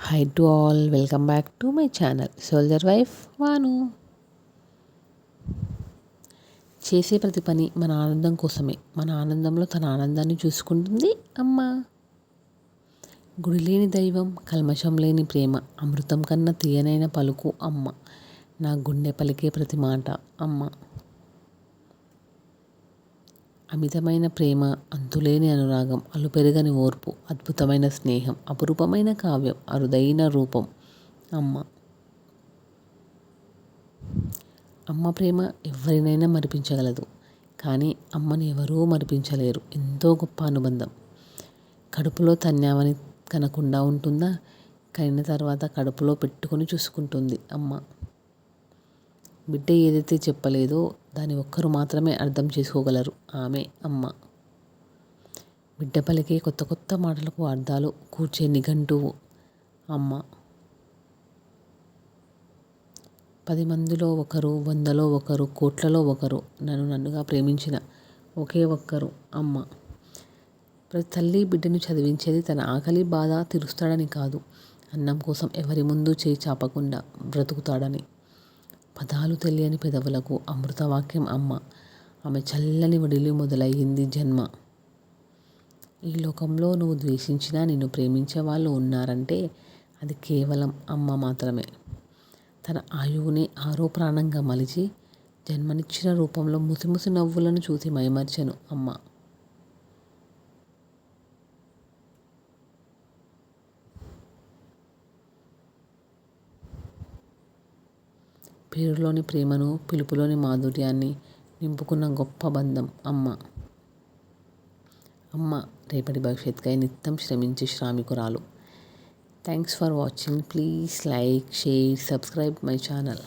Hi to all, welcome back to my channel soldier wife వాను. చేసే ప్రతి పని మన ఆనందం కోసమే. మన ఆనందంలో తన ఆనందాన్ని చూసుకుంటుంది అమ్మ. గుడి లేని దైవం, కల్మషం లేని ప్రేమ, అమృతం కన్నా తీయనైన పలుకు అమ్మ. నా గుండె పలికే ప్రతి మాట అమ్మ. అమితమైన ప్రేమ, అంతులేని అనురాగం, అలుపెరగని ఓర్పు, అద్భుతమైన స్నేహం, అపురూపమైన కావ్యం, అరుదైన రూపం అమ్మ. అమ్మ ప్రేమ ఎవరినైనా మరిపించగలదు, కానీ అమ్మని ఎవరూ మరిపించలేరు. ఎంతో గొప్ప అనుబంధం. కడుపులో తన్యావని కనకుండా ఉంటుందా? కనిన తర్వాత కడుపులో పెట్టుకొని చూసుకుంటుంది అమ్మ. బిడ్డ ఏదైతే చెప్పలేదో దాని ఒక్కరు మాత్రమే అర్థం చేసుకోగలరు, ఆమె అమ్మ. బిడ్డ పలికే కొత్త కొత్త మాటలకు అర్థాలు కూర్చే నిఘంటువు అమ్మ. 10 మందిలో ఒకరు, 100లో ఒకరు, కోట్లలో ఒకరు, నన్నుగా ప్రేమించిన ఒకే ఒక్కరు అమ్మ. ప్రతి తల్లి బిడ్డను చదివించేది తన ఆకలి బాధ తీరుస్తాడని కాదు, అన్నం కోసం ఎవరి ముందు చేయి చాపకుండా బ్రతుకుతాడని. పదాలు తెలియని పెదవులకు అమృతవాక్యం అమ్మ. ఆమె చల్లని ఒడిలో మొదలయ్యింది జన్మ. ఈ లోకంలో నువ్వు ద్వేషించినా నిన్ను ప్రేమించే వాళ్ళు ఉన్నారంటే అది కేవలం అమ్మ మాత్రమే. తన ఆయువుని ఆరో ప్రాణంగా మలిచి జన్మనిచ్చిన రూపంలో ముసిముసి నవ్వులను చూసి మైమర్చెను అమ్మ. పేరులోని ప్రేమను, పిలుపులోని మాధుర్యాన్ని నింపుకున్న గొప్ప బంధం అమ్మ. అమ్మ రేపటి భవిష్యత్తుకై నిత్యం శ్రమించే శ్రామికురాలు. Thanks for watching. Please like, share, subscribe my channel.